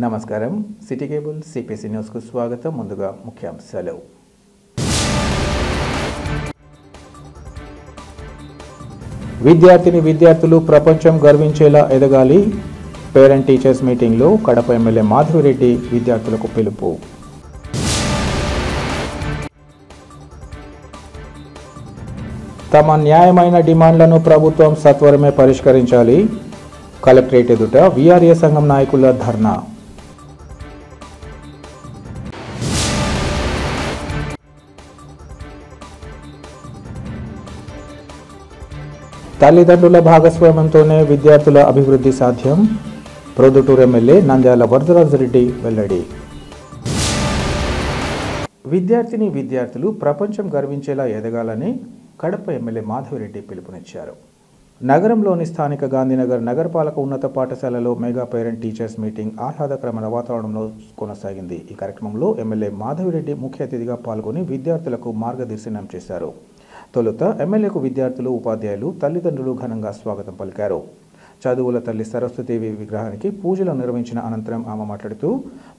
నమస్కారం city cable CPC news కు స్వాగతం. ముందుగా ముఖ్యాంశాలు. విద్యార్థులు ప్రపంచం గర్వించేలా ఎదగాలి. పేరెంట్ టీచర్స్ మీటింగ్లో కడప ఎమ్మెల్యే మాధవిరెడ్డి విద్యార్థులకు పిలుపు. తమ న్యాయమైన డిమాండ్లను ప్రభుత్వం సత్వరమే పరిష్కరించాలి. కలెక్టరేట్ ఎదుట వీఆర్ఏ సంఘం నాయకుల ధర్నా. తల్లిదండ్రుల భాగస్వామ్యంతోనే విద్యార్థుల అభివృద్ధి సాధ్యం. ప్రొద్దుటూరు ఎమ్మెల్యే నంద్యాల వరదరాజరెడ్డి వెల్లడి. విద్యార్థులు ప్రపంచం గర్వించేలా ఎదగాలని కడప ఎమ్మెల్యే మాధవిరెడ్డి పిలుపునిచ్చారు. నగరంలోని స్థానిక గాంధీనగర్ నగరపాలక ఉన్నత పాఠశాలలో మెగా పేరెంట్ టీచర్స్ మీటింగ్ ఆహ్లాదకరమైన వాతావరణంలో కొనసాగింది. ఈ కార్యక్రమంలో ఎమ్మెల్యే మాధవిరెడ్డి ముఖ్య అతిథిగా పాల్గొని విద్యార్థులకు మార్గదర్శనం చేశారు. తొలుత ఎమ్మెల్యేకు విద్యార్థులు, ఉపాధ్యాయులు, తల్లిదండ్రులు ఘనంగా స్వాగతం పలికారు. చదువుల తల్లి సరస్వతీదేవి విగ్రహానికి పూజలు నిర్వహించిన అనంతరం ఆమె మాట్లాడుతూ,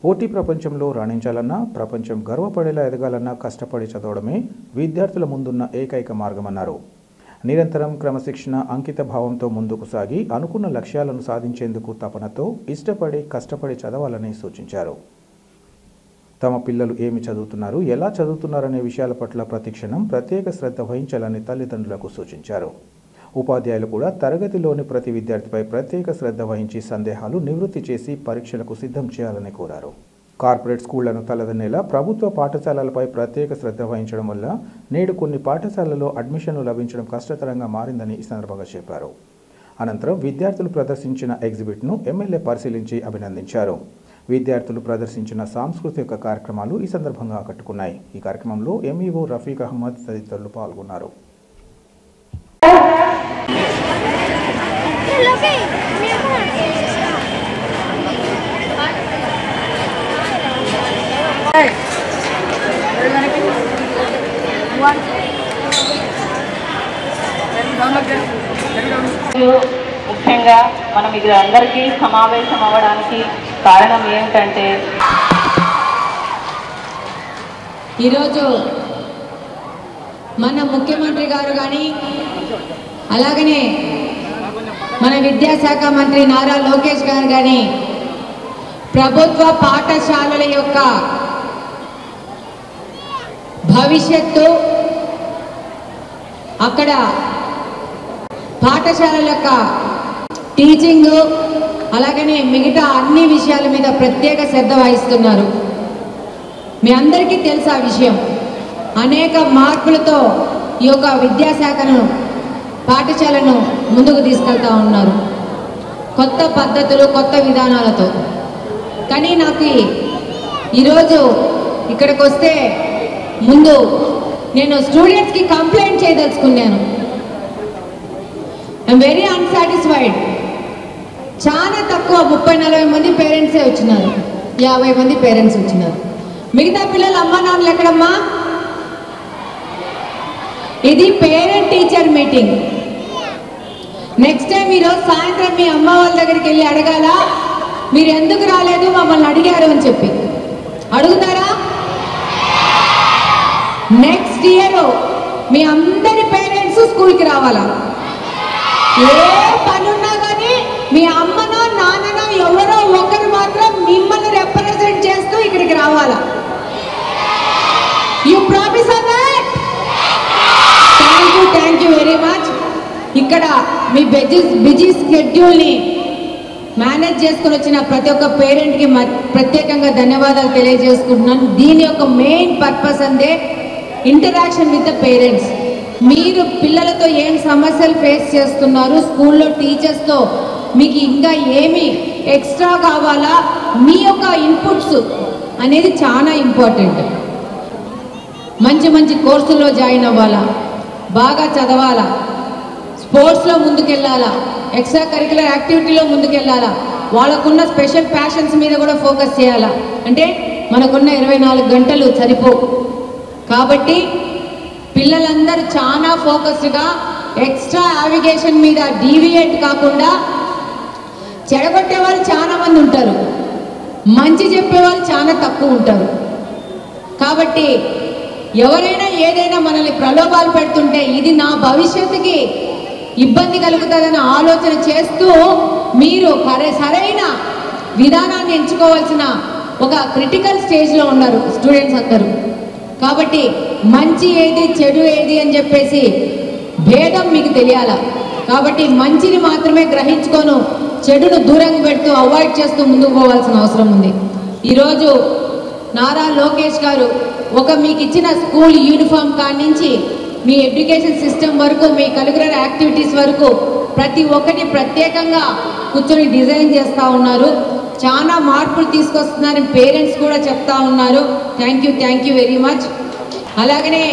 పోటీ ప్రపంచంలో రాణించాలన్నా, ప్రపంచం గర్వపడేలా ఎదగాలన్నా కష్టపడి చదవడమే విద్యార్థుల ముందున్న ఏకైక మార్గమన్నారు. నిరంతరం క్రమశిక్షణ, అంకిత భావంతో ముందుకు సాగి అనుకున్న లక్ష్యాలను సాధించేందుకు తపనతో ఇష్టపడి కష్టపడి చదవాలని సూచించారు. తమ పిల్లలు ఏమి చదువుతున్నారు, ఎలా చదువుతున్నారనే విషయాల పట్ల ప్రతిక్షణం ప్రత్యేక శ్రద్ధ వహించాలని తల్లిదండ్రులకు సూచించారు. ఉపాధ్యాయులు కూడా తరగతిలోని ప్రతి విద్యార్థిపై ప్రత్యేక శ్రద్ధ వహించి సందేహాలు నివృత్తి చేసి పరీక్షలకు సిద్ధం చేయాలని కోరారు. కార్పొరేట్ స్కూళ్లను తలదన్నేలా ప్రభుత్వ పాఠశాలలపై ప్రత్యేక శ్రద్ధ వహించడం వల్ల నేడు కొన్ని పాఠశాలల్లో అడ్మిషన్లు లభించడం కష్టతరంగా మారిందని ఈ సందర్భంగా చెప్పారు. అనంతరం విద్యార్థులు ప్రదర్శించిన ఎగ్జిబిట్ను ఎమ్మెల్యే పరిశీలించి అభినందించారు. విద్యార్థులు ప్రదర్శించిన సాంస్కృతిక కార్యక్రమాలు ఈ సందర్భంగా ఆకట్టుకున్నాయి. ఈ కార్యక్రమంలో ఎంఈఓ రఫీక్ అహ్మద్ తదితరులు పాల్గొన్నారు. ముఖ్యంగా మనం ఇది అందరికీ సమావేశం అవ్వడానికి కారణం ఏమిటంటే, ఈరోజు మన ముఖ్యమంత్రి గారు కానీ, అలాగనే మన విద్యాశాఖ మంత్రి నారా లోకేష్ గారు కానీ ప్రభుత్వ పాఠశాలల యొక్క భవిష్యత్తు, అక్కడ పాఠశాలల యొక్క టీచింగ్, అలాగనే మిగతా అన్ని విషయాల మీద ప్రత్యేక శ్రద్ధ వహిస్తున్నారు. మీ అందరికీ తెలుసు ఆ విషయం. అనేక మార్పులతో ఈ యొక్క విద్యాశాఖను, పాఠశాలను ముందుకు తీసుకెళ్తా ఉన్నారు, కొత్త పద్ధతులు, కొత్త విధానాలతో. కానీ నాకు ఈరోజు ఇక్కడికి వస్తే ముందు నేను స్టూడెంట్స్కి కంప్లైంట్ చేయదలుచుకున్నాను. I'm very unsatisfied. చాలా తక్కువ 30-40 మంది పేరెంట్సే వచ్చినారు, 50 మంది పేరెంట్స్ వచ్చినారు. మిగతా పిల్లలు అమ్మా నాన్నలు ఎక్కడమ్మా? ఇది parent teacher meeting. Next time ఈరోజు సాయంత్రం మీ అమ్మ వాళ్ళ దగ్గరికి వెళ్ళి అడగాల, మీరు ఎందుకు రాలేదు, మమ్మల్ని అడిగారు అని చెప్పి అడుగుతారా? నెక్స్ట్ ఇయర్ మీ అందరి పేరెంట్స్ స్కూల్కి రావాలా? ఏ పనున్నా కానీ మీ అమ్మనో నాన్ననో ఎవరో ఒకరు మాత్రం మిమ్మల్ని రిప్రజెంట్ చేస్తూ ఇక్కడికి రావాలా? You promise on that? Thank you very much. ఇక్కడ మీ బిజీ స్కెడ్యూల్ని మేనేజ్ చేసుకుని వచ్చిన ప్రతి ఒక్క పేరెంట్కి ప్రత్యేకంగా ధన్యవాదాలు తెలియజేసుకుంటున్నాను. దీని యొక్క మెయిన్ పర్పస్ అందే ఇంటరాక్షన్ విత్ ద పేరెంట్స్. మీరు పిల్లలతో ఏం సమస్యలు ఫేస్ చేస్తున్నారు, స్కూల్లో టీచర్స్తో మీకు ఇంకా ఏమి ఎక్స్ట్రా కావాలా, మీ యొక్క ఇన్పుట్స్ అనేది చాలా ఇంపార్టెంట్. మంచి మంచి కోర్సుల్లో జాయిన్ అవ్వాలా, బాగా చదవాలా, స్పోర్ట్స్లో ముందుకెళ్ళాలా, ఎక్స్ట్రా కరిక్యులర్ యాక్టివిటీలో ముందుకెళ్ళాలా, వాళ్ళకున్న స్పెషల్ ప్యాషన్స్ మీద కూడా ఫోకస్ చేయాలా. అంటే మనకున్న 24 గంటలు సరిపోవు. కాబట్టి పిల్లలందరూ చాలా ఫోకస్డ్గా ఎక్స్ట్రా నావిగేషన్ మీద డీవియేట్ కాకుండా చెడగొట్టే వాళ్ళు చాలా మంది ఉంటారు. మంచి చెప్పేవాళ్ళు చాలా తక్కువ ఉంటారు. కాబట్టి ఎవరైనా ఏదైనా మనల్ని ప్రలోభాలు పెడుతుంటే ఇది నా భవిష్యత్తుకి ఇబ్బంది కలుగుతుందని ఆలోచన చేస్తూ మీరు సరైన విధానాన్ని ఎంచుకోవాల్సిన ఒక క్రిటికల్ స్టేజ్లో ఉన్నారు స్టూడెంట్స్ అందరూ. కాబట్టి మంచి ఏది చెడు ఏది అని చెప్పేసి భేదం మీకు తెలియాల. కాబట్టి మంచిని మాత్రమే గ్రహించుకోను చెడును దూరంగా పెడుతూ అవాయిడ్ చేస్తూ ముందుకు పోవాల్సిన అవసరం ఉంది. ఈరోజు నారా లోకేష్ గారు మీకు ఇచ్చిన స్కూల్ యూనిఫామ్ కాడి నుంచి మీ ఎడ్యుకేషన్ సిస్టమ్ వరకు మీ కరిక్యులర్ యాక్టివిటీస్ వరకు ప్రతి ఒక్కటి ప్రత్యేకంగా కూర్చొని డిజైన్ చేస్తూ ఉన్నారు. చాలా మార్పులు తీసుకొస్తున్నారని పేరెంట్స్ కూడా చెప్తా ఉన్నారు. Thank you very much. అలాగనే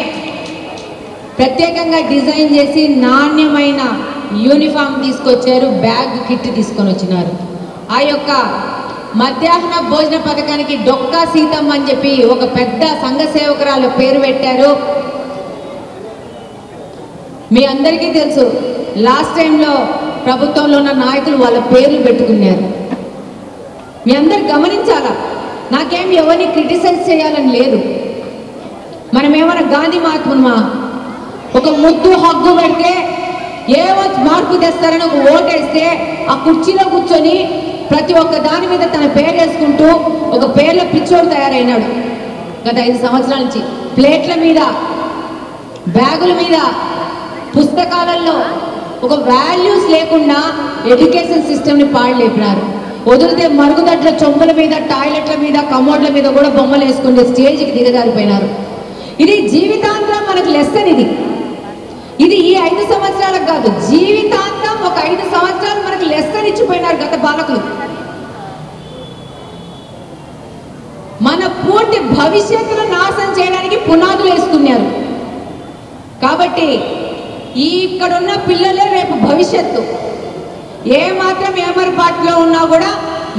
ప్రత్యేకంగా డిజైన్ చేసి నాణ్యమైన యూనిఫామ్ తీసుకొచ్చారు, బ్యాగ్ కిట్ తీసుకొని వచ్చినారు. ఆ యొక్క మధ్యాహ్న భోజన పథకానికి డొక్కా సీతమ్మ అని చెప్పి ఒక పెద్ద సంఘ సేవకురాలు పేరు పెట్టారు. మీ అందరికీ తెలుసు, లాస్ట్ టైంలో ప్రభుత్వంలో ఉన్న నాయకులు వాళ్ళ పేర్లు పెట్టుకున్నారు. మీ అందరు గమనించాలా, నాకేం ఎవరిని క్రిటిసైజ్ చేయాలని లేదు. మనం ఏమైనా గాంధీ మహాత్ముమా? ఒక ముద్దు హగ్గు పెడితే ఏవో మార్పు తెస్తారని ఒక ఓటేస్తే ఆ కుర్చీలో కూర్చొని ప్రతి ఒక్క దాని మీద తన పేరు వేసుకుంటూ ఒక పేర్లో పిచ్చోడు తయారైనాడు. గత 5 సంవత్సరాల నుంచి ప్లేట్ల మీద, బ్యాగుల మీద, పుస్తకాలలో ఒక వాల్యూస్ లేకుండా ఎడ్యుకేషన్ సిస్టమ్ని పాడులేపినారు. వదిలితే మరుగుదొడ్ల చొంపుల మీద, టాయిలెట్ల మీద, కమోడ్ల మీద కూడా బొమ్మలు వేసుకునే స్టేజ్కి దిగజారిపోయినారు. ఇది జీవితాంతం మనకు లెసన్. ఇది ఈ 5 సంవత్సరాలకు కాదు, జీవితాంతం ఒక 5 సంవత్సరాలు మనకు లెసన్ ఇచ్చిపోయినారు గత పాలకులు. మన పూర్తి భవిష్యత్తును నాశనం చేయడానికి పునాదులు వేసుకున్నారు. కాబట్టి ఇక్కడున్న పిల్లలే రేపు భవిష్యత్తు. ఏ మాత్రం ఏమరపాటులో ఉన్నా కూడా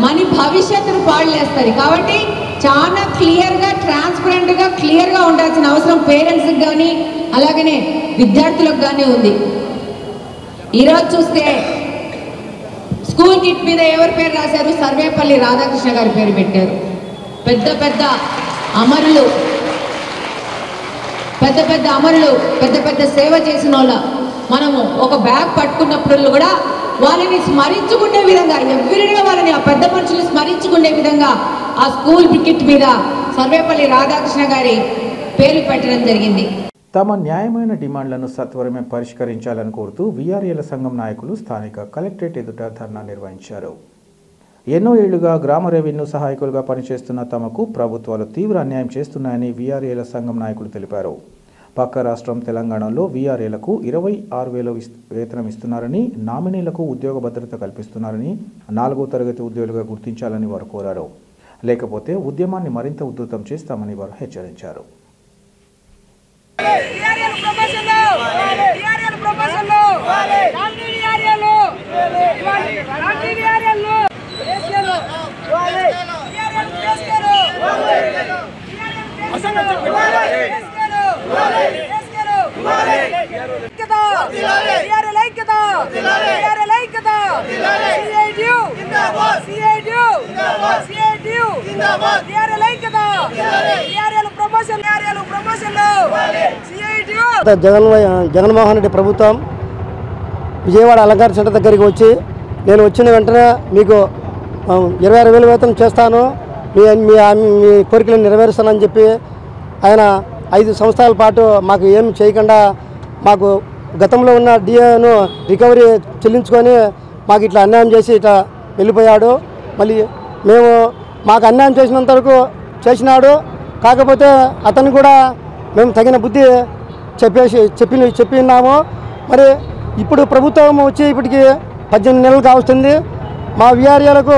మన భవిష్యత్తును పాడులేస్తారు. కాబట్టి చాలా క్లియర్గా, ట్రాన్స్పరెంట్గా, క్లియర్గా ఉండాల్సిన అవసరం పేరెంట్స్కి కానీ అలాగనే విద్యార్థులకు కానీ ఉంది. ఈరోజు చూస్తే స్కూల్ కిట్ మీద ఎవరి పేరు రాశారు? సర్వేపల్లి రాధాకృష్ణ గారి పేరు పెట్టారు. పెద్ద పెద్ద అమరులు, పెద్ద పెద్ద సేవ చేసిన వాళ్ళ మనము ఒక బ్యాగ్ పట్టుకున్నప్పుడు కూడా వాళ్ళని స్మరించుకునే విధంగా, ఎవరిగా వాళ్ళని ఆ పెద్ద మనుషులు స్మరించుకునే విధంగా ఆ స్కూల్ కిట్ మీద సర్వేపల్లి రాధాకృష్ణ గారి పేరు పెట్టడం జరిగింది. తమ న్యాయమైన డిమాండ్లను సత్వరమే పరిష్కరించాలని కోరుతూ వీఆర్ఏల సంఘం నాయకులు స్థానిక కలెక్టరేట్ ఎదుట ధర్నా నిర్వహించారు. ఎన్నో ఏళ్లుగా గ్రామ రెవెన్యూ సహాయకులుగా పనిచేస్తున్న తమకు ప్రభుత్వాలు తీవ్ర అన్యాయం చేస్తున్నాయని వీఆర్ఏల సంఘం నాయకులు తెలిపారు. పక్క రాష్ట్రం తెలంగాణలో వీఆర్ఏలకు 26,000 వేతనం ఇస్తున్నారని, నామినీలకు ఉద్యోగ భద్రత కల్పిస్తున్నారని, 4వ తరగతి ఉద్యోగులుగా గుర్తించాలని వారు కోరారు. లేకపోతే ఉద్యమాన్ని మరింత ఉధృతం చేస్తామని వారు హెచ్చరించారు. జగన్మోహన్ రెడ్డి ప్రభుత్వం విజయవాడ అలంకార సెంటర్ దగ్గరికి వచ్చి, నేను వచ్చిన వెంటనే మీకు 26,000 వేతనం చేస్తాను, మీ కోరికలను నెరవేరుస్తానని చెప్పి ఆయన 5 సంవత్సరాల పాటు మాకు ఏం చేయకుండా మాకు గతంలో ఉన్న డిఏను రికవరీ చెల్లించుకొని మాకు ఇట్లా అన్యాయం చేసి ఇట్లా వెళ్ళిపోయాడు. మళ్ళీ మాకు అన్యాయం చేసినంత వరకు చేసినాడు. కాకపోతే అతను కూడా మేము తగిన బుద్ధి చెప్పినాము. మరి ఇప్పుడు ప్రభుత్వం వచ్చి ఇప్పటికి 18 నెలలు కావస్తుంది. మా వీఆర్ఏలకు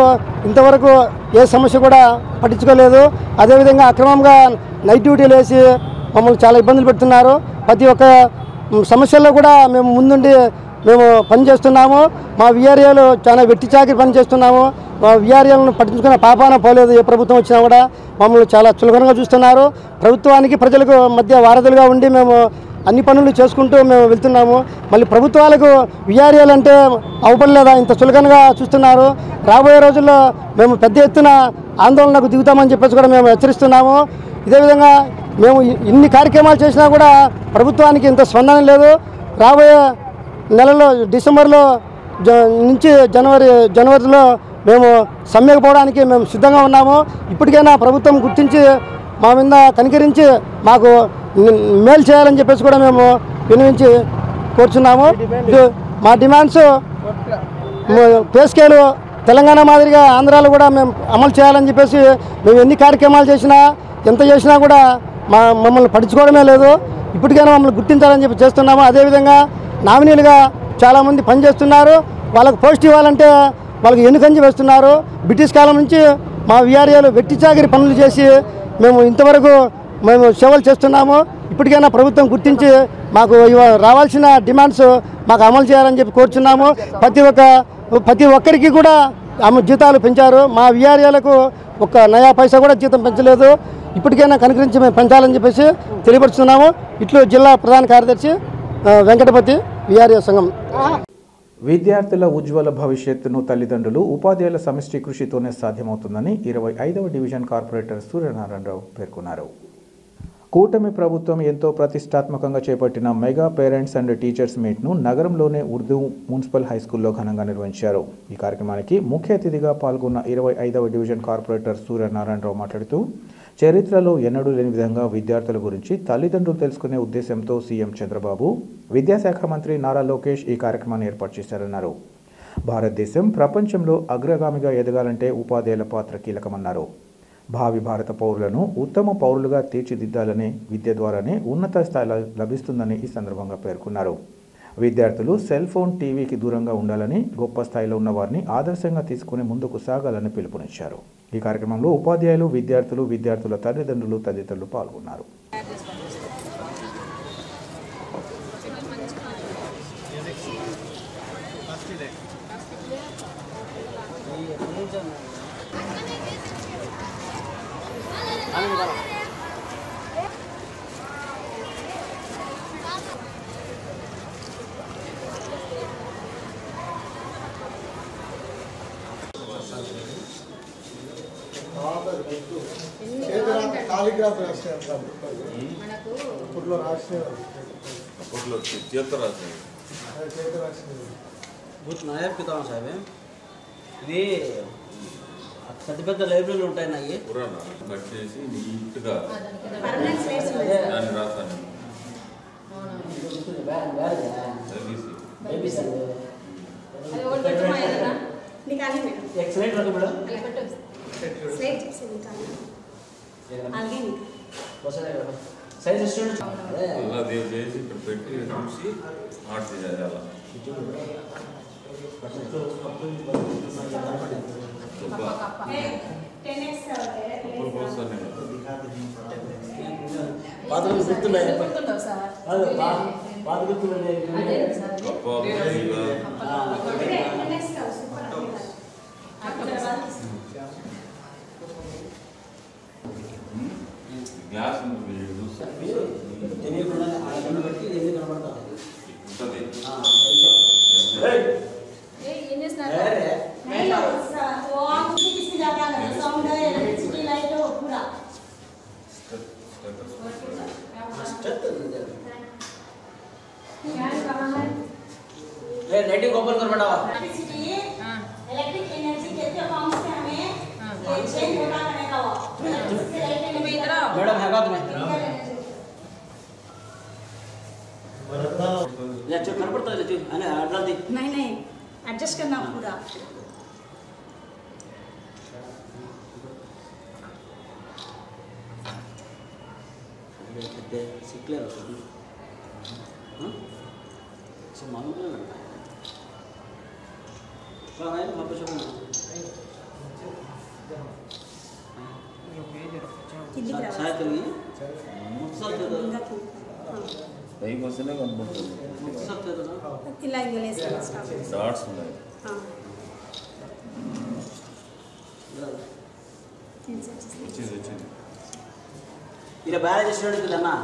ఇంతవరకు ఏ సమస్య కూడా పట్టించుకోలేదు. అదేవిధంగా అక్రమంగా నైట్ డ్యూటీలు వేసి మమ్మల్ని చాలా ఇబ్బందులు పెడుతున్నారు. ప్రతి ఒక్క సమస్యల్లో కూడా మేము ముందుండి పనిచేస్తున్నాము. మా వీఆర్ఏలు చాలా వెట్టి చాకిరి పనిచేస్తున్నాము. మా వీఆర్ఏలను పట్టించుకున్న పాపాన పోలేదు. ఏ ప్రభుత్వం వచ్చినా కూడా మమ్మల్ని చాలా చులకనగా చూస్తున్నారు. ప్రభుత్వానికి ప్రజలకు మధ్య వారధులుగా ఉండి మేము అన్ని పనులు చేసుకుంటూ మేము వెళ్తున్నాము. మళ్ళీ ప్రభుత్వాలకు విఆర్ఏలు అంటే అవపడలేదా, ఇంత చులకనగా చూస్తున్నారు. రాబోయే రోజుల్లో మేము పెద్ద ఎత్తున ఆందోళనకు దిగుతామని చెప్పేసి కూడా మేము హెచ్చరిస్తున్నాము. ఇదే విధంగా మేము ఇన్ని కార్యక్రమాలు చేసినా కూడా ప్రభుత్వానికి ఇంత స్పందన లేదు. రాబోయే నెలలో డిసెంబర్లో నుంచి జనవరిలో మేము సమ్మెకు పోవడానికి మేము సిద్ధంగా ఉన్నాము. ఇప్పటికైనా ప్రభుత్వం గుర్తించి మా మీద కనికరించి మాకు మేలు చేయాలని చెప్పేసి కూడా మేము వినియోగించి కోరుచున్నాము. మా డిమాండ్స్ పే స్కేలు తెలంగాణ మాదిరిగా ఆంధ్రాలో కూడా మేము అమలు చేయాలని చెప్పేసి మేము ఎన్ని కార్యక్రమాలు చేసినా ఎంత చేసినా కూడా మమ్మల్ని పట్టించుకోవడమే లేదు. ఇప్పటికైనా మమ్మల్ని గుర్తించాలని చెప్పి చేస్తున్నాము. అదేవిధంగా నామినీలుగా చాలామంది పనిచేస్తున్నారు. వాళ్ళకు పోస్ట్ ఇవ్వాలంటే వాళ్ళకి ఎన్నుకంచి వేస్తున్నారు. బ్రిటిష్ కాలం నుంచి మా విఆర్ఏలు వెట్టి చాకిరి పనులు చేసి మేము ఇంతవరకు మేము సేవలు చేస్తున్నాము. ఇప్పటికైనా ప్రభుత్వం గుర్తించి మాకు రావాల్సిన డిమాండ్స్ మాకు అమలు చేయాలని చెప్పి కోరుచున్నాము. ప్రతి ఒక్కరికి కూడా జీతాలు పెంచారు. మా విఆర్ఏలకు ఒక్క నయా పైసా కూడా జీతం పెంచలేదు. ఇప్పటికైనా కనుకరించి మేము పెంచాలని చెప్పేసి తెలియపరుస్తున్నాము. ఇట్లు జిల్లా ప్రధాన కార్యదర్శి వెంకటపతి, విఆర్ఏ సంఘం. విద్యార్థుల ఉజ్వల భవిష్యత్తును తల్లిదండ్రులు ఉపాధ్యాయుల సమిష్టి కృషితోనే సాధ్యమవుతుందని 25వ డివిజన్ కార్పొరేటర్ సూర్యనారాయణరావు పేర్కొన్నారు. కూటమి ప్రభుత్వం ఎంతో ప్రతిష్టాత్మకంగా చేపట్టిన మెగా పేరెంట్స్ అండ్ టీచర్స్ మీట్ను నగరంలోనే ఉర్దూ మున్సిపల్ హైస్కూల్లో ఘనంగా నిర్వహించారు. ఈ కార్యక్రమానికి ముఖ్య అతిథిగా పాల్గొన్న 25వ డివిజన్ కార్పొరేటర్ సూర్యనారాయణరావు మాట్లాడుతూ చరిత్రలో ఎన్నడూ లేని విధంగా విద్యార్థుల గురించి తల్లిదండ్రులు తెలుసుకునే ఉద్దేశంతో సీఎం చంద్రబాబు, విద్యాశాఖ మంత్రి నారా లోకేష్ ఈ కార్యక్రమాన్ని ఏర్పాటు చేశారన్నారు. భారతదేశం ప్రపంచంలో అగ్రగామిగా ఎదగాలంటే ఉపాధ్యాయుల పాత్ర కీలకమన్నారు. భావి భారత పౌరులను ఉత్తమ పౌరులుగా తీర్చిదిద్దాలనే విద్య ద్వారానే ఉన్నత స్థాయి లభిస్తుందని ఈ సందర్భంగా పేర్కొన్నారు. విద్యార్థులు సెల్ ఫోన్, టీవీకి దూరంగా ఉండాలని, గొప్ప స్థాయిలో ఉన్న వారిని ఆదర్శంగా తీసుకుని ముందుకు సాగాలని పిలుపునిచ్చారు. ఈ కార్యక్రమంలో ఉపాధ్యాయులు, విద్యార్థులు, విద్యార్థుల తల్లిదండ్రులు తదితరులు పాల్గొన్నారు. కాలిగ్రాఫ్ రాసేవారు అప్పట్లో రాసేవారు నాయర్ పితాం సాహెబ్ ఇది పెద్ద పెద్ద లైబ్రరీలు ఉంటాయి. నాకు కట్ చేసి నీట్గా రాస్తాను. ఎక్సలెంట్ రకం మేడం. సైజ్ స్టూడెంట్స్ అలా చేసి ఇక్కడ పెట్టి చూసి ఆర్ట్ చేయాలి. అలా పాత గుర్తున్నాయి. పాత గుర్తున్నాయి. గ్లాస్ తెలియకుండా బట్టి ఎన్ని కనబడతా ఉంటుంది. लाइटिंग ओपन कर बेटा। इलेक्ट्रिक एनर्जी कितने पाउंड से हमें चेंज होना पड़ेगा वो। मैडम हैगा तुम्हें लेक्चर कर पड़ता है जी अने आडला दी नहीं एडजस्ट करना पूरा। सिक्लेर हां सो मालूम नहीं लगता कहां है वहां पे शो कितनी ग्राम साथ करिए मुक्सर दे दो పై వస్తేనే కనబడుతుంది. मुक्सर दे दो ना ఇలా ఇంగ్లీష్ స్టార్ట్ డాట్స్ ఉన్నాయి. వచ్చింది ఇలా బ్యారేజ్ స్టూడెంట్ కి దన్నా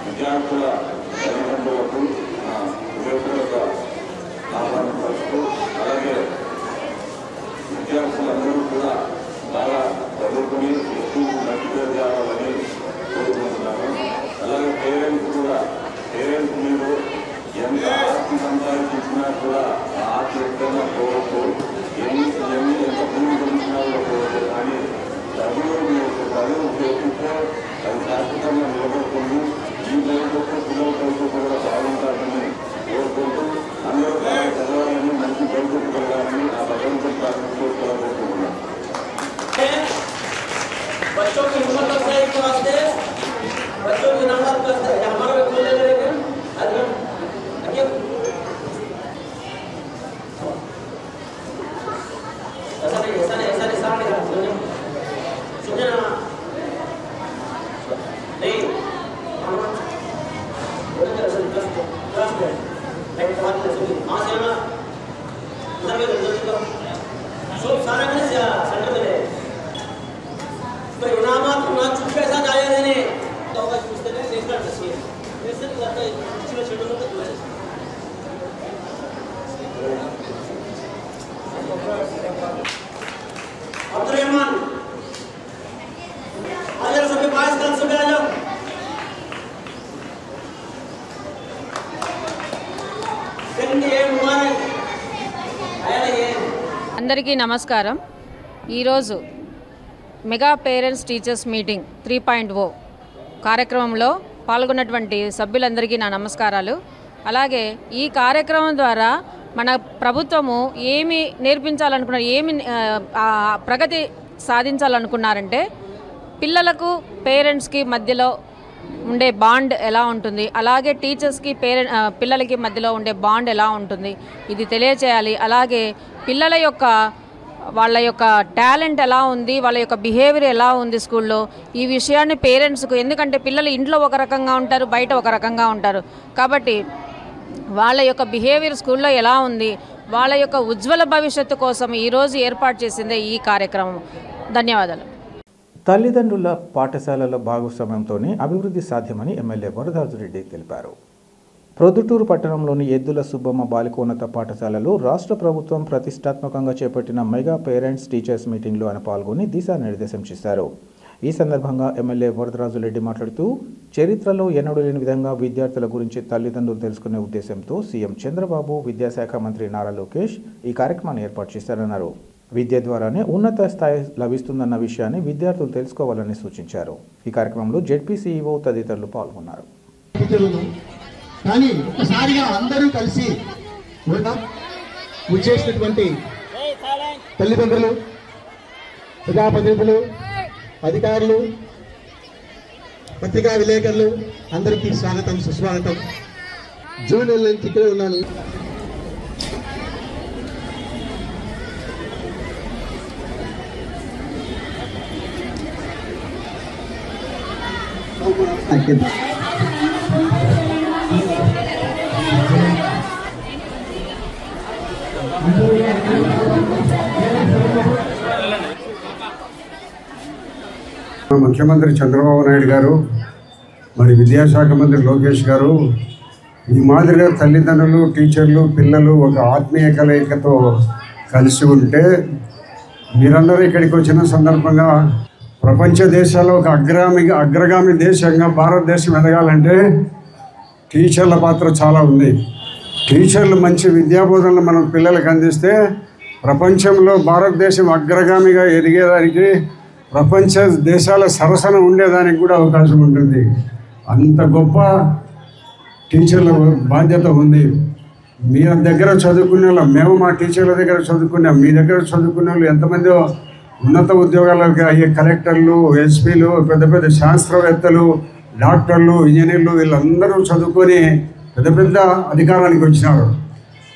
విద్యార్థుల తల్లిదండ్రులకు ఉద్యోగులకు ఆహ్వానం పలుస్తూ అలాగే విద్యార్థులందరూ కూడా బాగా చదువుకుని ఎక్కువ మంచి కావాలని కోరుకుంటున్నాను. అలాగే పేరెంట్స్ మీరు ఎంత ఆస్తి సంపాదించినా కూడా ఆ ఆస్తి ఎక్కడైనా పోవచ్చు, ఎంత భూమి పొందినా కూడా పోవచ్చు. కానీ చదువు చేపిస్తే అది శాశ్వతంగా నిలబడుతుంది. ఈ భవిష్యత్తు పిల్లల భవిష్యత్తు కూడా బాగుంటుందని కోరుకుంటూ అందరూ బాగా చదవాలని మంచి భవిష్యత్తు కలగాలని ఆ భగవంతుని ప్రార్థిస్తూ కోరుకుంటున్నాను. बच्चों की हिम्मत अफजाई के वास्ते बच्चों की नंबर प्लस हमारा भी खोलने लगेंगे ऐसा नहीं सुनना नहीं सारा सेंटर में तो इनामात ना चुप पैसा जाया देने तो अवकाश पूछते हैं नेशनल चाहिए नेशनल करता है पिछले शेड्यूल में दूसरे अब्दुर्रहमान आ जाओ सबके पास कल सुबह आ जाओ दिन ये मुबारक आया ये అందరికీ నమస్కారం. ఈరోజు మెగా పేరెంట్స్ టీచర్స్ మీటింగ్ 3.0 కార్యక్రమంలో పాల్గొన్నటువంటి సభ్యులందరికీ నా నమస్కారాలు. అలాగే ఈ కార్యక్రమం ద్వారా మన ప్రభుత్వము ఏమి నేర్పించాలనుకున్నారు, ఏమి ప్రగతి సాధించాలనుకున్నారంటే పిల్లలకు పేరెంట్స్కి మధ్యలో ఉండే బాండ్ ఎలా ఉంటుంది, అలాగే టీచర్స్కి పిల్లలకి మధ్యలో ఉండే బాండ్ ఎలా ఉంటుంది ఇది తెలియచేయాలి. అలాగే పిల్లల యొక్క వాళ్ళ యొక్క టాలెంట్ ఎలా ఉంది, వాళ్ళ యొక్క బిహేవియర్ ఎలా ఉంది స్కూల్లో, ఈ విషయాన్ని పేరెంట్స్కు, ఎందుకంటే పిల్లలు ఇంట్లో ఒక రకంగా ఉంటారు, బయట ఒక రకంగా ఉంటారు. కాబట్టి వాళ్ళ యొక్క బిహేవియర్ స్కూల్లో ఎలా ఉంది, వాళ్ళ యొక్క ఉజ్వల భవిష్యత్తు కోసం ఈరోజు ఏర్పాటు చేసిందే ఈ కార్యక్రమం. ధన్యవాదాలు. తల్లిదండ్రుల పాఠశాలల భాగస్వామ్యంతోనే అభివృద్ధి సాధ్యమని ఎమ్మెల్యే వరదరాజురెడ్డి తెలిపారు. ప్రొద్దుటూరు పట్టణంలోని ఎద్దుల సుబ్బమ్మ బాలికోన్నత పాఠశాలలో రాష్ట్ర ప్రభుత్వం ప్రతిష్టాత్మకంగా చేపట్టిన మెగా పేరెంట్స్ టీచర్స్ మీటింగ్లో ఆయన పాల్గొని దిశానిర్దేశం చేశారు. ఈ సందర్భంగా ఎమ్మెల్యే వరదరాజురెడ్డి మాట్లాడుతూ చరిత్రలో ఎన్నడూ లేని విధంగా విద్యార్థుల గురించి తల్లిదండ్రులు తెలుసుకునే ఉద్దేశంతో సీఎం చంద్రబాబు, విద్యాశాఖ మంత్రి నారా లోకేష్ ఈ కార్యక్రమాన్ని ఏర్పాటు చేశారన్నారు. విద్య ద్వారానే ఉన్నత స్థాయి లభిస్తుందన్న విషయాన్ని విద్యార్థులు తెలుసుకోవాలని సూచించారు. ఈ కార్యక్రమంలో జెడ్పీ సీఈఓ తదితరులు పాల్గొన్నారు. కానీ ఒక్కసారిగా అందరూ కలిసి వచ్చేసినటువంటి తల్లిదండ్రులు, ప్రజాప్రతినిధులు, అధికారులు, పత్రికా విలేకరులు అందరికీ స్వాగతం, సుస్వాగతం. జూన్ నెల నుంచి ఇక్కడే ఉన్నాను. ముఖ్యమంత్రి చంద్రబాబు నాయుడు గారు, మరి విద్యాశాఖ మంత్రి లోకేష్ గారు ఈ మాదిరిగా తల్లిదండ్రులు, టీచర్లు, పిల్లలు ఒక ఆత్మీయ కలయికతో కలిసి ఉంటే, మీరందరూ ఇక్కడికి వచ్చిన సందర్భంగా ప్రపంచ దేశాల్లో ఒక అగ్రగామి దేశంగా భారతదేశం ఎదగాలంటే టీచర్ల పాత్ర చాలా ఉంది. టీచర్లు మంచి విద్యాబోధనలు మనం పిల్లలకు అందిస్తే ప్రపంచంలో భారతదేశం అగ్రగామిగా ఎదిగేదానికి, ప్రపంచ దేశాల సరసన ఉండేదానికి కూడా అవకాశం ఉంటుంది. అంత గొప్ప టీచర్ల బాధ్యత ఉంది. మీ దగ్గర చదువుకునే వాళ్ళు, మేము మా టీచర్ల దగ్గర చదువుకున్నాం, మీ దగ్గర చదువుకునే వాళ్ళు ఎంతమంది ఉన్నత ఉద్యోగాలకు అయ్యే కలెక్టర్లు, ఎస్పీలు, పెద్ద పెద్ద శాస్త్రవేత్తలు, డాక్టర్లు, ఇంజనీర్లు వీళ్ళందరూ చదువుకొని పెద్ద పెద్ద అధికారానికి వచ్చినారు.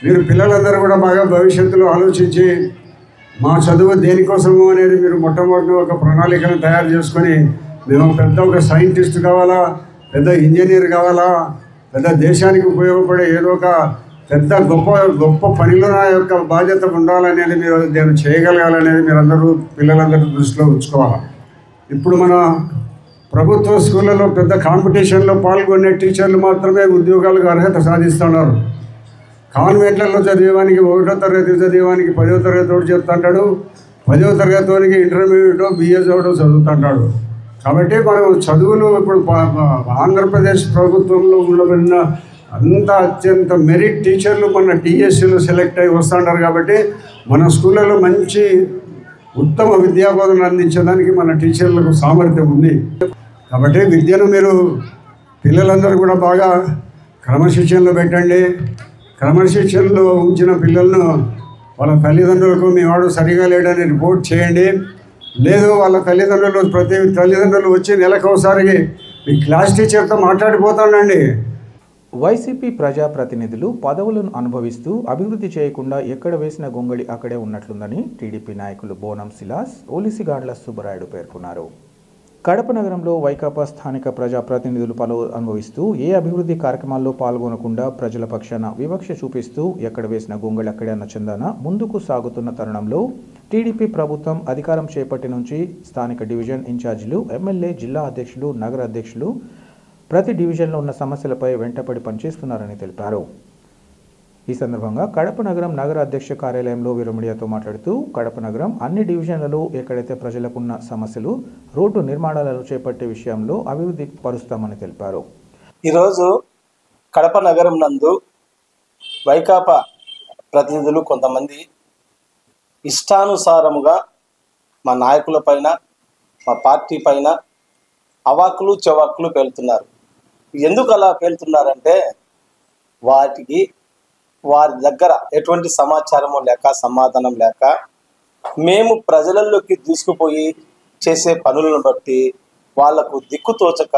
మీరు పిల్లలందరూ కూడా బాగా భవిష్యత్తులో ఆలోచించి మా చదువు దేనికోసము అనేది మీరు మొట్టమొదటి ఒక ప్రణాళికను తయారు చేసుకొని, మేము ఒక సైంటిస్ట్ కావాలా, పెద్ద ఇంజనీర్ కావాలా, పెద్ద దేశానికి ఉపయోగపడే ఏదో ఒక పెద్ద గొప్ప పనిలో నా యొక్క బాధ్యత ఉండాలనేది మీరు నేను చేయగలగాలనేది మీరందరూ పిల్లలందరూ దృష్టిలో ఉంచుకోవాలి. ఇప్పుడు మన ప్రభుత్వ స్కూళ్ళలో పెద్ద కాంపిటీషన్లో పాల్గొనే టీచర్లు మాత్రమే ఉద్యోగాలకు అర్హత సాధిస్తున్నారు. కాన్వెంట్లలో చదివేవానికి 1వ తరగతి చదివేవానికి 10వ తరగతి ఒకటి చెప్తుంటాడు, 10వ తరగతికి ఇంటర్మీడియట్ బిఏ చదువుతుంటాడు. కాబట్టి మనం చదువులు ఇప్పుడు ఆంధ్రప్రదేశ్ ప్రభుత్వంలో ఉండబడిన అంత అత్యంత మెరిట్ టీచర్లు మన టీఎస్సీలో సెలెక్ట్ అయ్యి వస్తుంటారు. కాబట్టి మన స్కూళ్ళలో మంచి ఉత్తమ విద్యాబోధన అందించడానికి మన టీచర్లకు సామర్థ్యం ఉంది. కాబట్టి విద్యను మీరు పిల్లలందరూ కూడా బాగా క్రమశిక్షణలో పెట్టండి. క్రమశిక్షణలో ఉంచిన పిల్లలను వాళ్ళ తల్లిదండ్రులకు మీ వాడు సరిగా లేడని రిపోర్ట్ చేయండి. లేదు వాళ్ళ ప్రతి తల్లిదండ్రులు వచ్చి నెలకోసారి మీ క్లాస్ టీచర్తో మాట్లాడిపోతానండి. వైసీపీ ప్రజాప్రతినిధులు పదవులను అనుభవిస్తూ అభివృద్ధి చేయకుండా ఎక్కడ వేసిన గొంగళి అక్కడే ఉన్నట్లుందని టీడీపీ నాయకులు బోనం శిలాస్, ఓలిసిగాండ్ల సుబ్బరాయుడు పేర్కొన్నారు. కడప నగరంలో వైకాపా స్థానిక ప్రజాప్రతినిధులు పదవులు అనుభవిస్తూ ఏ అభివృద్ధి కార్యక్రమాల్లో పాల్గొనకుండా ప్రజల పక్షాన వివక్ష చూపిస్తూ ఎక్కడ వేసిన గొంగళి అక్కడే అన్న చందాన ముందుకు సాగుతున్న తరుణంలో టీడీపీ ప్రభుత్వం అధికారం చేపట్టి నుంచి స్థానిక డివిజన్ ఇన్ఛార్జీలు, ఎమ్మెల్యే, జిల్లా అధ్యక్షులు, నగర అధ్యక్షులు ప్రతి డివిజన్లో ఉన్న సమస్యలపై వెంటపడి పనిచేస్తున్నారని తెలిపారు. ఈ సందర్భంగా కడప నగరం నగర అధ్యక్ష కార్యాలయంలో వీరు మీడియాతో మాట్లాడుతూ కడప నగరం అన్ని డివిజన్లలో ఎక్కడైతే ప్రజలకున్న సమస్యలు, రోడ్డు నిర్మాణాలను చేపట్టే విషయంలో అభివృద్ధి పరుస్తామని తెలిపారు. ఈరోజు కడప నగరం నందు వైకాపా ప్రతినిధులు కొంతమంది ఇష్టానుసారముగా మా నాయకుల పైన, మా పార్టీ పైన అవాకులు చవాకులు పేలుతున్నారు. ఎందుకు అలా పేలుతున్నారంటే వారి దగ్గర ఎటువంటి సమాచారము లేక, సమాధానం లేక, మేము ప్రజలలోకి దూసుకుపోయి చేసే పనులను బట్టి వాళ్లకు దిక్కుతోచక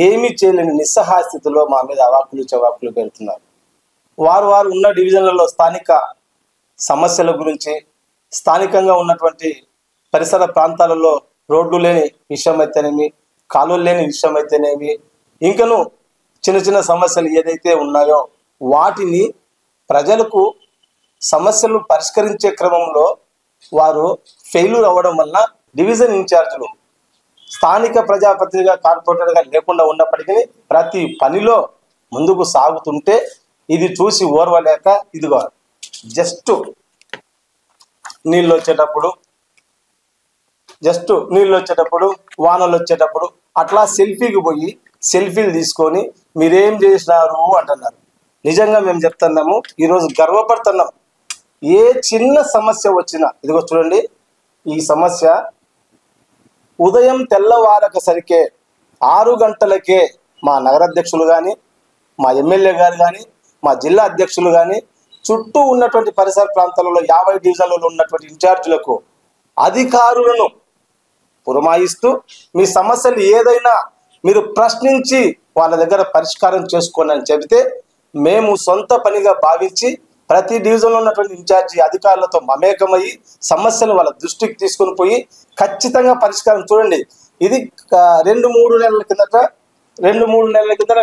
ఏమీ చేయలేని నిస్సహాయ స్థితిలో మా మీద అవాకులు చవాకులు పెడుతున్నారు. వారు ఉన్న డివిజన్లలో స్థానిక సమస్యల గురించి, స్థానికంగా ఉన్నటువంటి పరిసర ప్రాంతాలలో రోడ్లు లేని విషయం అయితేనేమి, కాలువలు లేని విషయం అయితేనేమి, ఇంకను చిన్న చిన్న సమస్యలు ఏదైతే ఉన్నాయో వాటిని ప్రజలకు సమస్యలు పరిష్కరించే క్రమంలో వారు ఫెయిల్యూర్ అవ్వడం వల్ల డివిజన్ ఇన్ఛార్జీలు స్థానిక ప్రజాప్రతినిధిగా, కార్పొరేటర్గా లేకుండా ఉన్నప్పటికీ ప్రతి పనిలో ముందుకు సాగుతుంటే ఇది చూసి ఓర్వలేక ఇదిగో జస్ట్ నీళ్ళు వచ్చేటప్పుడు వానలు వచ్చేటప్పుడు అట్లా సెల్ఫీకి పోయి సెల్ఫీలు తీసుకొని మీరేం చేసినారు అంటున్నారు. నిజంగా మేము చెప్తున్నాము, ఈరోజు గర్వపడుతున్నాం. ఏ చిన్న సమస్య వచ్చినా ఇదిగో చూడండి, ఈ సమస్య ఉదయం తెల్లవారకసరికే 6 గంటలకే మా నగరాధ్యక్షులు కానీ, మా ఎమ్మెల్యే గారు కానీ, మా జిల్లా అధ్యక్షులు కానీ, చుట్టూ ఉన్నటువంటి పరిసర ప్రాంతాలలో 50 డివిజన్లలో ఉన్నటువంటి ఇన్ఛార్జీలకు అధికారులను పురమాయిస్తూ మీ సమస్యలు ఏదైనా మీరు ప్రశ్నించి వాళ్ళ దగ్గర పరిష్కారం చేసుకోండి అని చెబితే మేము సొంత పనిగా భావించి ప్రతి డివిజన్లో ఉన్నటువంటి ఇన్ఛార్జి అధికారులతో మమేకమయ్యి సమస్యలు వాళ్ళ దృష్టికి తీసుకొని పోయి ఖచ్చితంగా పరిష్కారం చూడండి. ఇది 2-3 నెలల కిందట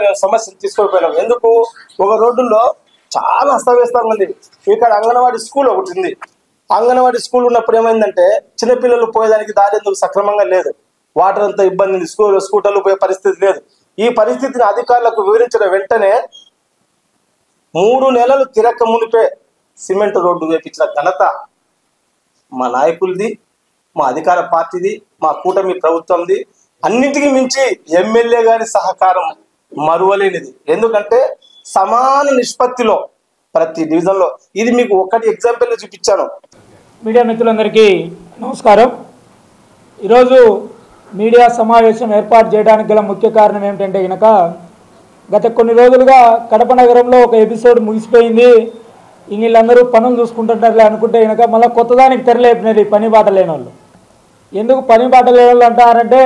నేను సమస్యలు తీసుకొని పోయినాం. ఎందుకు? ఒక రోడ్డులో చాలా అస్తవ్యస్తంగా ఉంది. ఇక్కడ అంగన్వాడీ స్కూల్ ఒకటి ఉంది. అంగన్వాడీ స్కూల్ ఉన్నప్పుడు ఏమైందంటే చిన్నపిల్లలు పోయేదానికి దారి ఎందుకు సక్రమంగా లేదు, వాటర్ అంతా ఇబ్బంది ఉంది, స్కూటర్లు పోయే పరిస్థితి లేదు. ఈ పరిస్థితిని అధికారులకు వివరించిన వెంటనే 3 నెలలు తిరక్క మునిపే సిమెంట్ రోడ్డు వేపించిన ఘనత మా నాయకులది, మా అధికార పార్టీది, మా కూటమి ప్రభుత్వంది. అన్నింటికి మించి ఎమ్మెల్యే గారి సహకారం మరువలేనిది. ఎందుకంటే సమాన నిష్పత్తిలో ప్రతి డివిజన్లో ఇది మీకు ఒకటి ఎగ్జాంపుల్ చూపించాను. మీడియా మిత్రులందరికీ నమస్కారం. ఈరోజు మీడియా సమావేశం ఏర్పాటు చేయడానికి గల ముఖ్య కారణం ఏమిటంటే కనుక గత కొన్ని రోజులుగా కడప నగరంలో ఒక ఎపిసోడ్ ముగిసిపోయింది. వీళ్ళందరూ పనులు చూసుకుంటుంటారులే అనుకుంటే కనుక మళ్ళీ కొత్తదానికి తెరలేపినది పని బాట లేని వాళ్ళు. ఎందుకు పని బాట లేని వాళ్ళు అంటారంటే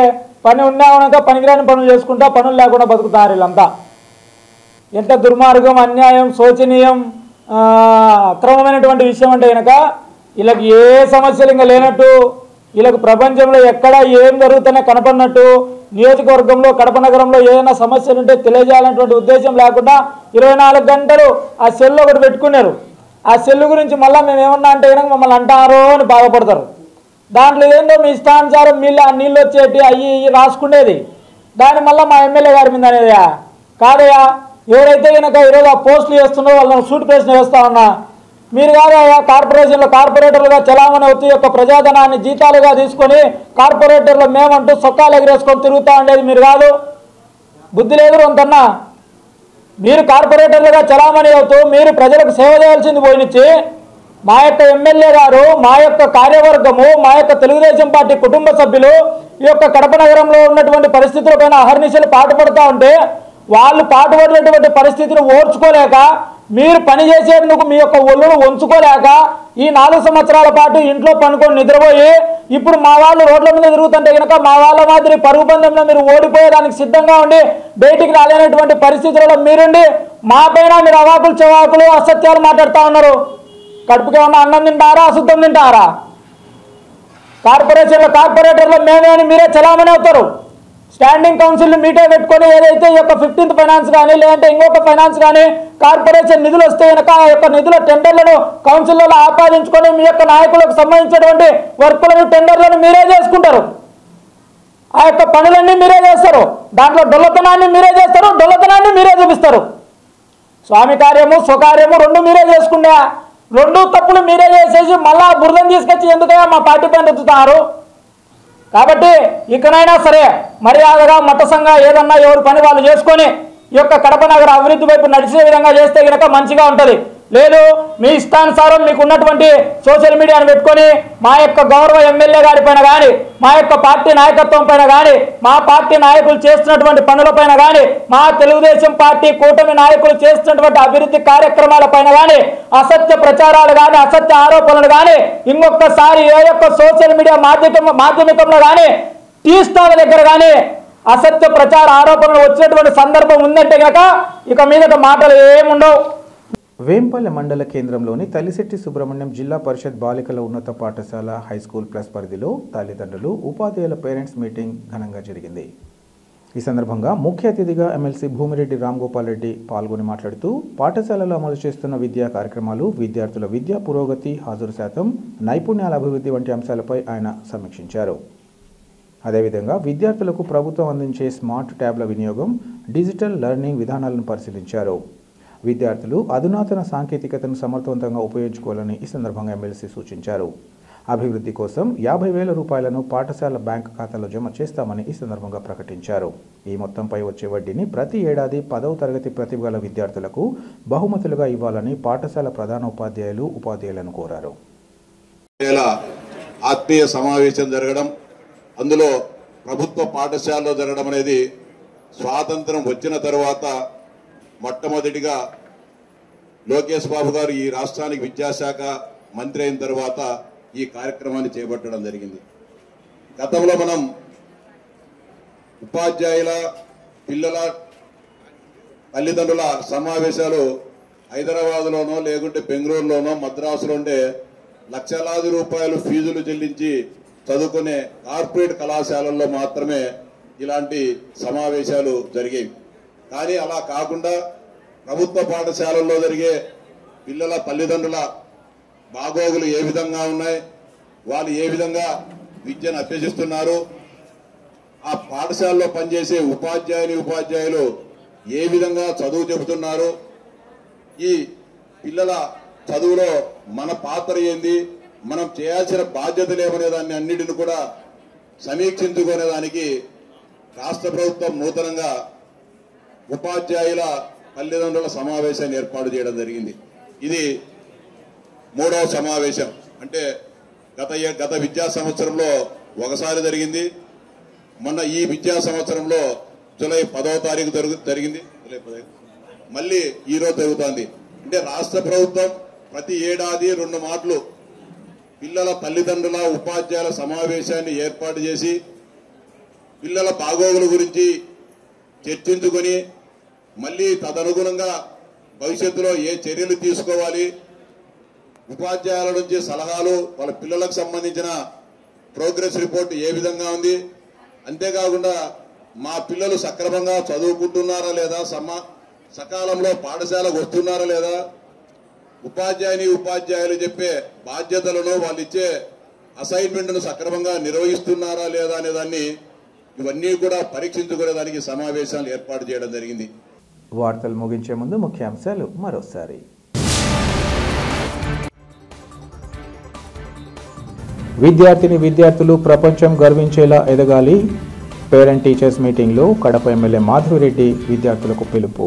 పని ఉన్నాక పనికిరాని పనులు చేసుకుంటా పనులు లేకుండా బతుకుతారు వీళ్ళంతా. ఎంత దుర్మార్గం, అన్యాయం, శోచనీయం, అక్రమమైనటువంటి విషయం అంటే కనుక వీళ్ళకి ఏ సమస్యలు ఇంకా లేనట్టు, వీళ్ళకు ప్రపంచంలో ఎక్కడ ఏం జరుగుతున్నా కనపడినట్టు, నియోజకవర్గంలో కడప నగరంలో ఏదైనా సమస్యలు ఉంటే తెలియజేయాలన్నటువంటి ఉద్దేశం లేకుండా 24 గంటలు ఆ సెల్ ఒకటి పెట్టుకున్నారు. ఆ సెల్ గురించి మళ్ళీ మేము ఏమన్నా అంటే కనుక మమ్మల్ని అంటారో అని బాధపడతారు. దాంట్లో ఏందో మీ ఇష్టానుసారం నీళ్ళు వచ్చేటి అయ్యి రాసుకునేది. దాన్ని మళ్ళీ మా ఎమ్మెల్యే గారి మీద అనేది కాదయ్యా. ఎవరైతే కనుక ఈరోజు ఆ పోస్టులు చేస్తున్నారో వాళ్ళని సూట్ ప్రశ్న వేస్తా ఉన్నా. మీరు కాదయ్యా కార్పొరేషన్లో కార్పొరేటర్లుగా చలామణి అవుతూ యొక్క ప్రజాధనాన్ని జీతాలుగా తీసుకొని కార్పొరేటర్లు మేమంటూ సొక్కాలు ఎగరేసుకొని తిరుగుతూ ఉండేది మీరు కాదు. బుద్ధి లేదు అంతన్నా. మీరు కార్పొరేటర్లుగా చలామణి అవుతూ మీరు ప్రజలకు సేవ చేయాల్సింది పోయినిచ్చి మా యొక్క ఎమ్మెల్యే గారు, మా యొక్క కార్యవర్గము, మా యొక్క తెలుగుదేశం పార్టీ కుటుంబ సభ్యులు ఈ యొక్క కడప నగరంలో ఉన్నటువంటి పరిస్థితులపైన అహర్నిశలు పాటుపడుతూ ఉంటే వాళ్ళు పాటుపడినటువంటి పరిస్థితిని ఓర్చుకోలేక మీరు పనిచేసేందుకు మీ యొక్క ఒళ్ళును ఉంచుకోలేక ఈ 4 సంవత్సరాల పాటు ఇంట్లో పనుకొని నిద్రపోయి ఇప్పుడు మా వాళ్ళు రోడ్ల మీద తిరుగుతుంటే కనుక మా వాళ్ళ మాదిరి పరుగు పందెంలో మీరు ఓడిపోయేదానికి సిద్ధంగా ఉండి బయటికి రాలేనటువంటి పరిస్థితులలో మీరుండి మా పైన మీరు అవాకులు చెవాకులు అసత్యాలు మాట్లాడుతూ ఉన్నారు. కడుపుకి ఏమన్నా అన్నం తింటారా, అశుద్ధం తింటారా? కార్పొరేటర్లో మేమే అని మీరే చలామణి అవుతారు. స్టాండింగ్ కౌన్సిల్ మీటే పెట్టుకొని ఏదైతే ఈ యొక్క 15th ఫైనాన్స్ కానీ లేదంటే ఇంకొక ఫైనాన్స్ కానీ కార్పొరేషన్ నిధులు వస్తే కనుక ఆ యొక్క నిధుల టెండర్లను కౌన్సిల్లో ఆపాదించుకొని మీ యొక్క నాయకులకు సంబంధించినటువంటి వర్కులను టెండర్లను మీరే చేసుకుంటారు. ఆ యొక్క పనులన్నీ మీరే చేస్తారు. దాంట్లో డొల్లతనాన్ని మీరే చేస్తారు, డొల్లతనాన్ని మీరే చూపిస్తారు. స్వామి కార్యము స్వకార్యము 2 మీరే చేసుకున్నా 2 తప్పులు మీరే చేసేసి మళ్ళా బురదం తీసుకొచ్చి ఎందుకయ్యా మా పార్టీ పైన రుద్దుతారు? కాబట్టి ఇకనైనా సరే మర్యాదగా మట్టసంగా ఏదన్నా ఎవరి పని వాళ్ళు చేసుకొని ఈ యొక్క కడప నగర అభివృద్ధి వైపు నడిచే విధంగా చేస్తే కనుక మంచిగా ఉంటుంది. లేదు మీ ఇష్టానుసారం మీకు ఉన్నటువంటి సోషల్ మీడియాను పెట్టుకొని మా యొక్క గౌరవ ఎమ్మెల్యే గారి పైన కానీ మా యొక్క పార్టీ నాయకత్వం పైన కానీ మా పార్టీ నాయకులు చేస్తున్నటువంటి పనులపైన కానీ మా తెలుగుదేశం పార్టీ కూటమి నాయకులు చేస్తున్నటువంటి అభివృద్ధి కార్యక్రమాల పైన కానీ అసత్య ప్రచారాలు కానీ అసత్య ఆరోపణలు కానీ ఇంకొకసారి ఏ యొక్క సోషల్ మీడియా మాధ్యమికంలో కానీ టీ స్టాల్ దగ్గర కానీ అసత్య ప్రచార ఆరోపణలు వచ్చినటువంటి సందర్భం ఉందంటే కనుక ఇక మీదట మాటలు ఏముండవు. వేంపల్లె మండల కేంద్రంలోని తల్లిశెట్టి సుబ్రహ్మణ్యం జిల్లా పరిషత్ బాలికల ఉన్నత పాఠశాల హైస్కూల్ ప్లస్ పరిధిలో తల్లిదండ్రులు ఉపాధ్యాయుల పేరెంట్స్ మీటింగ్ ఘనంగా జరిగింది. ఈ సందర్భంగా ముఖ్య అతిథిగా ఎమ్మెల్సీ భూమిరెడ్డి రామ్గోపాల్ రెడ్డి పాల్గొని మాట్లాడుతూ పాఠశాలలో అమలు చేస్తున్న విద్యా కార్యక్రమాలు, విద్యార్థుల విద్యా పురోగతి, హాజరు శాతం, నైపుణ్యాల అభివృద్ధి వంటి అంశాలపై ఆయన సమీక్షించారు. అదేవిధంగా విద్యార్థులకు ప్రభుత్వం అందించే స్మార్ట్ ట్యాబ్ల వినియోగం, డిజిటల్ లెర్నింగ్ విధానాలను పరిశీలించారు. విద్యార్థులు అధునాతన సాంకేతికతను సమర్థవంతంగా ఉపయోగించుకోవాలని ఈ సందర్భంగా ఎమ్మెల్సీ సూచించారు. అభివృద్ధి కోసం 50,000 రూపాయలను పాఠశాల బ్యాంకు ఖాతాలో జమ చేస్తామని ఈ సందర్భంగా ప్రకటించారు. ఈ మొత్తంపై వచ్చే వడ్డీని ప్రతి ఏడాది 10వ తరగతి ప్రతిభ గల విద్యార్థులకు బహుమతులుగా ఇవ్వాలని పాఠశాల ప్రధాన ఉపాధ్యాయులను కోరారు. ఆత్మీయ సమావేశం జరగడం, అందులో ప్రభుత్వ పాఠశాలలో జరగడం అనేది స్వాతంత్రం వచ్చిన తర్వాత మొట్టమొదటిగా లోకేష్ బాబు గారు ఈ రాష్ట్రానికి విద్యాశాఖ మంత్రి అయిన తర్వాత ఈ కార్యక్రమాన్ని చేపట్టడం జరిగింది. గతంలో మనం ఉపాధ్యాయుల పిల్లల తల్లిదండ్రుల సమావేశాలు హైదరాబాద్లోనో లేకుంటే బెంగళూరులోనో మద్రాసులో ఉండే లక్షలాది రూపాయలు ఫీజులు చెల్లించి చదువుకునే కార్పొరేట్ కళాశాలల్లో మాత్రమే ఇలాంటి సమావేశాలు జరిగేవి. కానీ అలా కాకుండా ప్రభుత్వ పాఠశాలల్లో జరిగే పిల్లల తల్లిదండ్రుల బాగోగులు ఏ విధంగా ఉన్నాయి, వాళ్ళు ఏ విధంగా విద్యను అభ్యసిస్తున్నారు, ఆ పాఠశాలలో పనిచేసే ఉపాధ్యాయులు ఏ విధంగా చదువు చెబుతున్నారు, ఈ పిల్లల చదువులో మన పాత్ర ఏంది, మనం చేయాల్సిన బాధ్యతలు ఏమనే దాన్ని అన్నిటిని కూడా సమీక్షించుకునేదానికి రాష్ట్ర ప్రభుత్వం నూతనంగా ఉపాధ్యాయుల తల్లిదండ్రుల సమావేశాన్ని ఏర్పాటు చేయడం జరిగింది. ఇది 3వ సమావేశం. అంటే గత విద్యా సంవత్సరంలో ఒకసారి జరిగింది. మొన్న ఈ విద్యా సంవత్సరంలో జూలై 10వ తారీఖు జరిగింది. మళ్ళీ ఈరోజు జరుగుతోంది. అంటే రాష్ట్ర ప్రభుత్వం ప్రతి ఏడాది 2 మాటలు పిల్లల తల్లిదండ్రుల ఉపాధ్యాయుల సమావేశాన్ని ఏర్పాటు చేసి పిల్లల బాగోగుల గురించి చర్చించుకొని మళ్ళీ తదనుగుణంగా భవిష్యత్తులో ఏ చర్యలు తీసుకోవాలి, ఉపాధ్యాయుల నుంచి సలహాలు, వాళ్ళ పిల్లలకు సంబంధించిన ప్రోగ్రెస్ రిపోర్ట్ ఏ విధంగా ఉంది, అంతేకాకుండా మా పిల్లలు సక్రమంగా చదువుకుంటున్నారా లేదా, సకాలంలో పాఠశాలకు వస్తున్నారా లేదా, ఉపాధ్యాయులు చెప్పే బాధ్యతలను వాళ్ళు ఇచ్చే అసైన్మెంట్ను సక్రమంగా నిర్వహిస్తున్నారా లేదా అనే దాన్ని ఇవన్నీ కూడా పరీక్షించుకునేదానికి సమావేశాలు ఏర్పాటు చేయడం జరిగింది. వార్తలు ముగించే ముందు ముఖ్యాంశాలు మరోసారి. విద్యార్థులు ప్రపంచం గర్వించేలా ఎదగాలి. పేరెంట్ టీచర్స్ మీటింగ్లో కడప ఎమ్మెల్యే మాధవిరెడ్డి విద్యార్థులకు పిలుపు.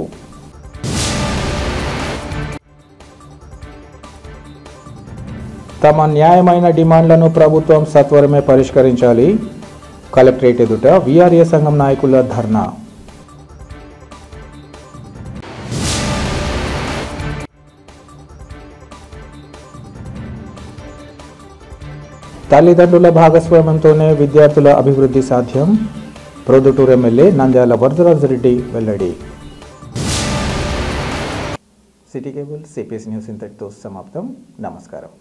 తమ న్యాయమైన డిమాండ్లను ప్రభుత్వం సత్వరమే పరిష్కరించాలి. కలెక్టరేట్ ఎదుట వీఆర్ఏ సంఘం నాయకుల ధర్నా. తల్లిదండ్రుల భాగస్వామ్యంతోనే విద్యార్థుల అభివృద్ధి సాధ్యం. ప్రొద్దుటూరు ఎమ్మెల్యే నంద్యాల వరదరాజరెడ్డి వెల్లడి. సిటీ కేబుల్ సిపిఎస్ న్యూస్ ఇంతటితో సమాప్తం. నమస్కారం.